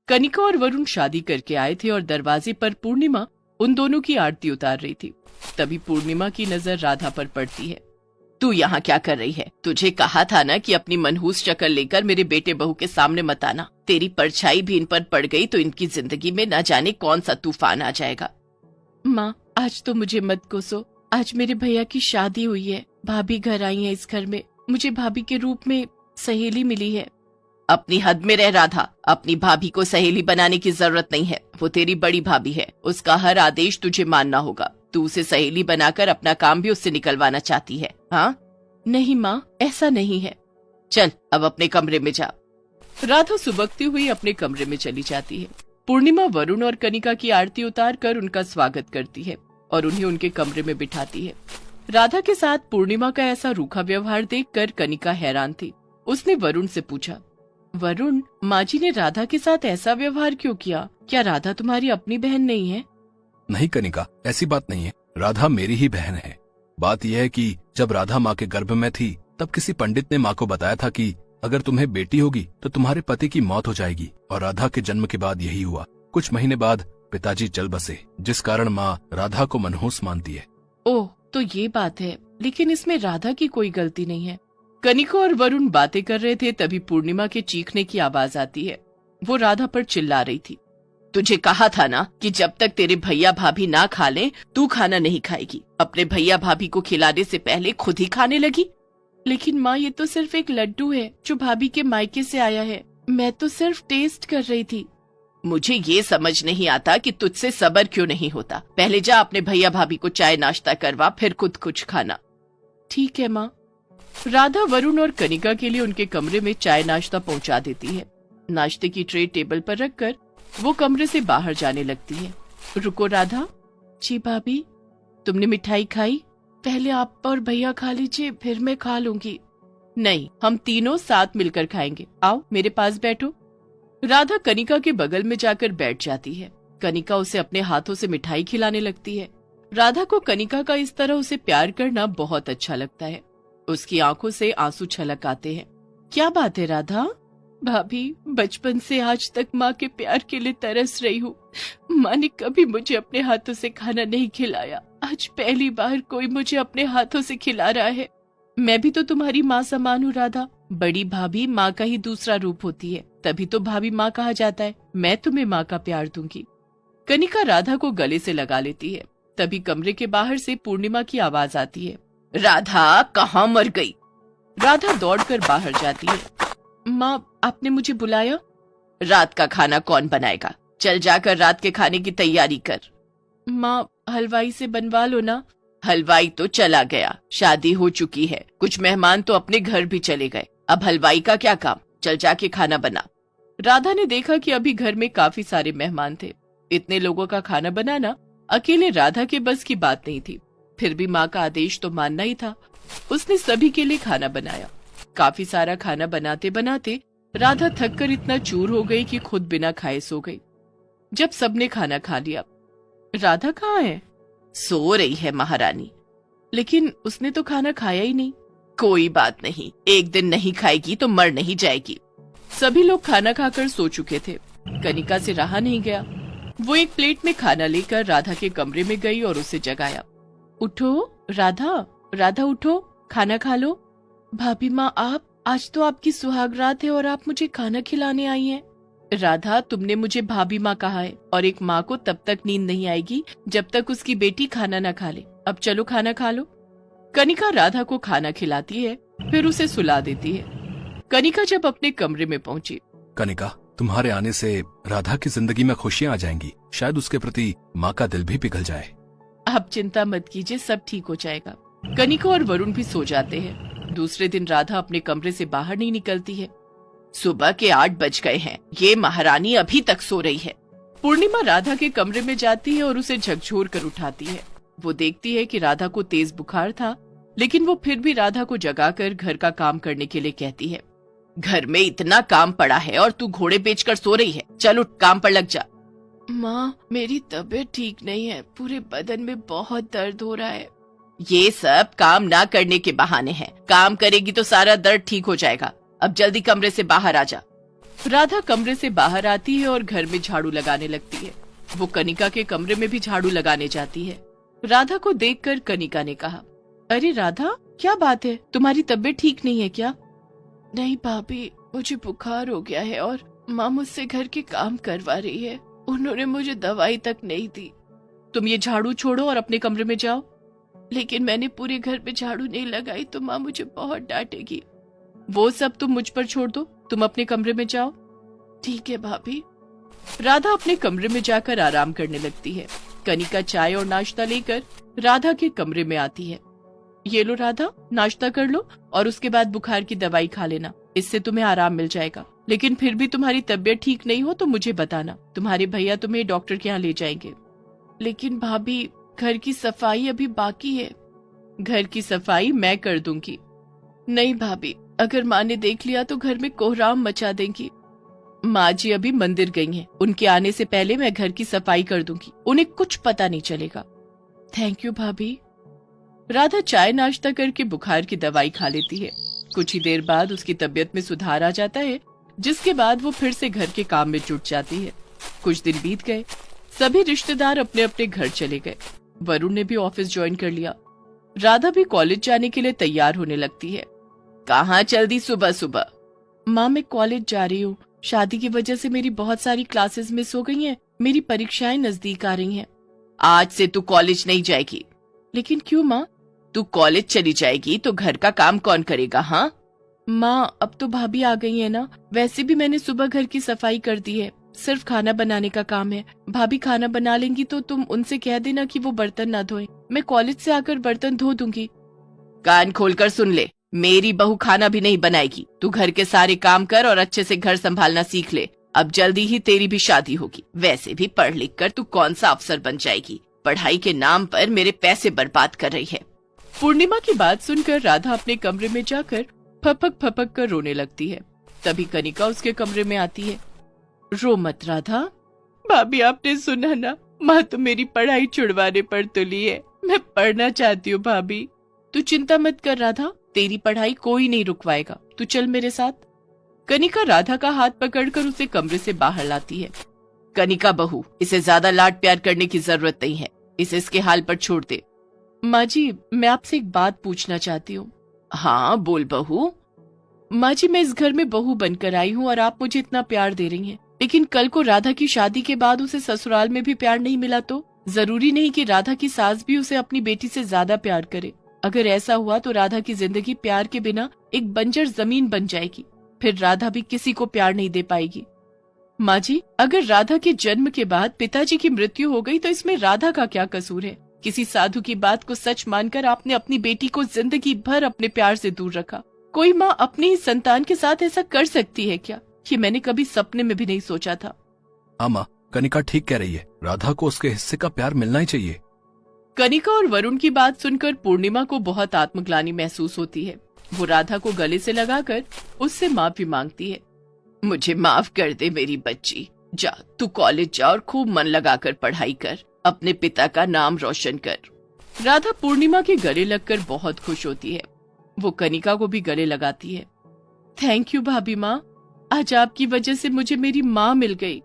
कनिका और वरुण शादी करके आए थे और दरवाजे पर पूर्णिमा उन दोनों की आरती उतार रही थी। तभी पूर्णिमा की नजर राधा पर पड़ती है। तू यहाँ क्या कर रही है? तुझे कहा था ना कि अपनी मनहूस शक्ल लेकर मेरे बेटे बहू के सामने मत आना। तेरी परछाई भी इन पर पड़ गई तो इनकी जिंदगी में न जाने कौन सा तूफान आ जाएगा। माँ, आज तो मुझे मत कोसो। आज मेरे भैया की शादी हुई है, भाभी घर आई है इस घर में। मुझे भाभी के रूप में सहेली मिली है। अपनी हद में रह राधा। अपनी भाभी को सहेली बनाने की जरूरत नहीं है। वो तेरी बड़ी भाभी है, उसका हर आदेश तुझे मानना होगा। तू उसे सहेली बनाकर अपना काम भी उससे निकलवाना चाहती है? हाँ? नहीं माँ, ऐसा नहीं है। चल अब अपने कमरे में जा। राधा सुबकती हुई अपने कमरे में चली जाती है। पूर्णिमा वरुण और कनिका की आरती उतार कर उनका स्वागत करती है और उन्हें उनके कमरे में बिठाती है। राधा के साथ पूर्णिमा का ऐसा रूखा व्यवहार देखकर कनिका हैरान थी। उसने वरुण से पूछा, वरुण, माँ जी ने राधा के साथ ऐसा व्यवहार क्यों किया? क्या राधा तुम्हारी अपनी बहन नहीं है? नहीं कनिका, ऐसी बात नहीं है। राधा मेरी ही बहन है। बात यह है कि जब राधा माँ के गर्भ में थी तब किसी पंडित ने माँ को बताया था कि अगर तुम्हें बेटी होगी तो तुम्हारे पति की मौत हो जाएगी, और राधा के जन्म के बाद यही हुआ। कुछ महीने बाद पिताजी चल बसे, जिस कारण माँ राधा को मनहूस मानती है। ओह, तो ये बात है। लेकिन इसमें राधा की कोई गलती नहीं है। कनिका और वरुण बातें कर रहे थे, तभी पूर्णिमा के चीखने की आवाज आती है। वो राधा पर चिल्ला रही थी, तुझे कहा था ना कि जब तक तेरे भैया भाभी ना खा ले तू खाना नहीं खाएगी। अपने भैया भाभी को खिलाने से पहले खुद ही खाने लगी। लेकिन माँ, ये तो सिर्फ एक लड्डू है जो भाभी के मायके से आया है। मैं तो सिर्फ टेस्ट कर रही थी। मुझे ये समझ नहीं आता कि तुझसे सब्र क्यों नहीं होता। पहले जा अपने भैया भाभी को चाय नाश्ता करवा, फिर खुद कुछ खाना। ठीक है माँ। राधा वरुण और कनिका के लिए उनके कमरे में चाय नाश्ता पहुंचा देती है। नाश्ते की ट्रे टेबल पर रखकर वो कमरे से बाहर जाने लगती है। रुको राधा। जी भाभी। तुमने मिठाई खाई? पहले आप और भैया खा लीजिए, फिर मैं खा लूंगी। नहीं, हम तीनों साथ मिलकर खाएंगे। आओ मेरे पास बैठो। राधा कनिका के बगल में जाकर बैठ जाती है। कनिका उसे अपने हाथों से मिठाई खिलाने लगती है। राधा को कनिका का इस तरह उसे प्यार करना बहुत अच्छा लगता है। उसकी आंखों से आंसू छलक आते हैं। क्या बात है राधा? भाभी, बचपन से आज तक माँ के प्यार के लिए तरस रही हूँ। माँ ने कभी मुझे अपने हाथों से खाना नहीं खिलाया। आज पहली बार कोई मुझे अपने हाथों से खिला रहा है। मैं भी तो तुम्हारी माँ समान हूँ राधा। बड़ी भाभी माँ का ही दूसरा रूप होती है, तभी तो भाभी माँ कहा जाता है। मैं तुम्हें माँ का प्यार दूंगी। कनिका राधा को गले से लगा लेती है। तभी कमरे के बाहर से पूर्णिमा की आवाज आती है, राधा कहाँ मर गई? राधा दौड़कर बाहर जाती है। माँ, आपने मुझे बुलाया? रात का खाना कौन बनाएगा? चल जाकर रात के खाने की तैयारी कर। माँ, हलवाई से बनवा लो ना। हलवाई तो चला गया, शादी हो चुकी है। कुछ मेहमान तो अपने घर भी चले गए, अब हलवाई का क्या काम? चल जाके खाना बना। राधा ने देखा कि अभी घर में काफी सारे मेहमान थे। इतने लोगों का खाना बनाना अकेले राधा के बस की बात नहीं थी। फिर भी माँ का आदेश तो मानना ही था। उसने सभी के लिए खाना बनाया। काफी सारा खाना बनाते बनाते राधा थककर इतना चूर हो गई कि खुद बिना खाए सो गई। जब सबने खाना खा लिया, राधा कहाँ है? सो रही है महारानी। लेकिन उसने तो खाना खाया ही नहीं। कोई बात नहीं, एक दिन नहीं खाएगी तो मर नहीं जाएगी। सभी लोग खाना खाकर सो चुके थे। कनिका से रहा नहीं गया। वो एक प्लेट में खाना लेकर राधा के कमरे में गई और उसे जगाया। उठो राधा, राधा उठो, खाना खा लो। भाभी माँ, आप, आज तो आपकी सुहाग रात है और आप मुझे खाना खिलाने आई हैं। राधा, तुमने मुझे भाभी माँ कहा है और एक माँ को तब तक नींद नहीं आएगी जब तक उसकी बेटी खाना न खा ले। अब चलो खाना खा लो। कनिका राधा को खाना खिलाती है, फिर उसे सुला देती है। कनिका जब अपने कमरे में पहुंची, कनिका, तुम्हारे आने से राधा की जिंदगी में खुशियाँ आ जाएंगी। शायद उसके प्रति माँ का दिल भी पिघल जाए। आप चिंता मत कीजिए, सब ठीक हो जाएगा। कनिका और वरुण भी सो जाते हैं। दूसरे दिन राधा अपने कमरे से बाहर नहीं निकलती है। सुबह के 8 बज गए हैं, ये महारानी अभी तक सो रही है। पूर्णिमा राधा के कमरे में जाती है और उसे झकझोर कर उठाती है। वो देखती है कि राधा को तेज बुखार था, लेकिन वो फिर भी राधा को जगाकर घर का काम करने के लिए कहती है। घर में इतना काम पड़ा है और तू घोड़े बेचकर सो रही है। चल उठ, काम पर लग जा। माँ, मेरी तबीयत ठीक नहीं है, पूरे बदन में बहुत दर्द हो रहा है। ये सब काम ना करने के बहाने हैं। काम करेगी तो सारा दर्द ठीक हो जाएगा। अब जल्दी कमरे से बाहर आ जा। राधा कमरे से बाहर आती है और घर में झाड़ू लगाने लगती है। वो कनिका के कमरे में भी झाड़ू लगाने जाती है। राधा को देखकर कनिका ने कहा, अरे राधा, क्या बात है, तुम्हारी तबीयत ठीक नहीं है क्या? नहीं भाभी, मुझे बुखार हो गया है और माँ मुझसे घर के काम करवा रही है। उन्होंने मुझे दवाई तक नहीं दी। तुम ये झाड़ू छोड़ो और अपने कमरे में जाओ। लेकिन मैंने पूरे घर पे झाड़ू नहीं लगाई तो माँ मुझे बहुत डांटेगी। वो सब तुम मुझ पर छोड़ दो, तुम अपने कमरे में जाओ। ठीक है भाभी। राधा अपने कमरे में जाकर आराम करने लगती है। कनिका चाय और नाश्ता लेकर राधा के कमरे में आती है। ये लो राधा, नाश्ता कर लो और उसके बाद बुखार की दवाई खा लेना, इससे तुम्हें आराम मिल जाएगा। लेकिन फिर भी तुम्हारी तबीयत ठीक नहीं हो तो मुझे बताना, तुम्हारे भैया तुम्हें डॉक्टर के यहाँ ले जाएंगे। लेकिन भाभी, घर की सफाई अभी बाकी है। घर की सफाई मैं कर दूंगी। नहीं भाभी, अगर माँ ने देख लिया तो घर में कोहराम मचा देंगी। माँ जी अभी मंदिर गई हैं, उनके आने से पहले मैं घर की सफाई कर दूंगी, उन्हें कुछ पता नहीं चलेगा। थैंक यू भाभी। राधा चाय नाश्ता करके बुखार की दवाई खा लेती है। कुछ ही देर बाद उसकी तबीयत में सुधार आ जाता है, जिसके बाद वो फिर से घर के काम में जुट जाती है। कुछ दिन बीत गए, सभी रिश्तेदार अपने अपने घर चले गए। वरुण ने भी ऑफिस ज्वाइन कर लिया। राधा भी कॉलेज जाने के लिए तैयार होने लगती है। कहाँ चल दी सुबह सुबह? माँ, मैं कॉलेज जा रही हूँ। शादी की वजह से मेरी बहुत सारी क्लासेस मिस हो गई हैं। मेरी परीक्षाएं नजदीक आ रही हैं। आज से तू कॉलेज नहीं जाएगी। लेकिन क्यों माँ? तू कॉलेज चली जाएगी तो घर का काम कौन करेगा? हाँ माँ, अब तो भाभी आ गई है ना। वैसे भी मैंने सुबह घर की सफाई कर दी है, सिर्फ खाना बनाने का काम है। भाभी खाना बना लेंगी तो तुम उनसे कह देना कि वो बर्तन ना धोएं। मैं कॉलेज से आकर बर्तन धो दूंगी। कान खोलकर सुन ले, मेरी बहू खाना भी नहीं बनाएगी। तू घर के सारे काम कर और अच्छे से घर संभालना सीख ले। अब जल्दी ही तेरी भी शादी होगी। वैसे भी पढ़ लिख कर तू कौन सा अफसर बन जाएगी? पढ़ाई के नाम पर मेरे पैसे बर्बाद कर रही है। पूर्णिमा की बात सुनकर राधा अपने कमरे में जाकर फपक फपक कर रोने लगती है। तभी कनिका उसके कमरे में आती है। रो मत राधा। भाभी, आपने सुना ना, माँ तो मेरी पढ़ाई छुड़वाने पर तुली है। मैं पढ़ना चाहती हूँ भाभी। तू चिंता मत कर राधा, तेरी पढ़ाई कोई नहीं रुकवाएगा। तू चल मेरे साथ। कनिका राधा का हाथ पकड़कर उसे कमरे से बाहर लाती है। कनिका बहू, इसे ज्यादा लाड प्यार करने की जरूरत नहीं है। इसे इसके हाल पर छोड़ दे। माँ जी, मैं आपसे एक बात पूछना चाहती हूँ। हाँ बोल बहू। माँ जी, मैं इस घर में बहू बनकर आई हूँ और आप मुझे इतना प्यार दे रही हैं, लेकिन कल को राधा की शादी के बाद उसे ससुराल में भी प्यार नहीं मिला तो? जरूरी नहीं कि राधा की सास भी उसे अपनी बेटी से ज्यादा प्यार करे। अगर ऐसा हुआ तो राधा की जिंदगी प्यार के बिना एक बंजर जमीन बन जाएगी। फिर राधा भी किसी को प्यार नहीं दे पाएगी। माँ जी, अगर राधा के जन्म के बाद पिताजी की मृत्यु हो गई तो इसमें राधा का क्या कसूर है? किसी साधु की बात को सच मानकर आपने अपनी बेटी को जिंदगी भर अपने प्यार से दूर रखा। कोई माँ अपनी ही संतान के साथ ऐसा कर सकती है क्या? ये मैंने कभी सपने में भी नहीं सोचा था। माँ, कनिका ठीक कह रही है। राधा को उसके हिस्से का प्यार मिलना ही चाहिए। कनिका और वरुण की बात सुनकर पूर्णिमा को बहुत आत्मग्लानि महसूस होती है। वो राधा को गले से लगाकर उससे माफी मांगती है। मुझे माफ कर दे मेरी बच्ची। जा, तू कॉलेज जा और खूब मन लगाकर पढ़ाई कर। अपने पिता का नाम रोशन कर। राधा पूर्णिमा के गले लगकर बहुत खुश होती है। वो कनिका को भी गले लगाती है। थैंक यू भाभी माँ, आज आपकी वजह से मुझे मेरी माँ मिल गई।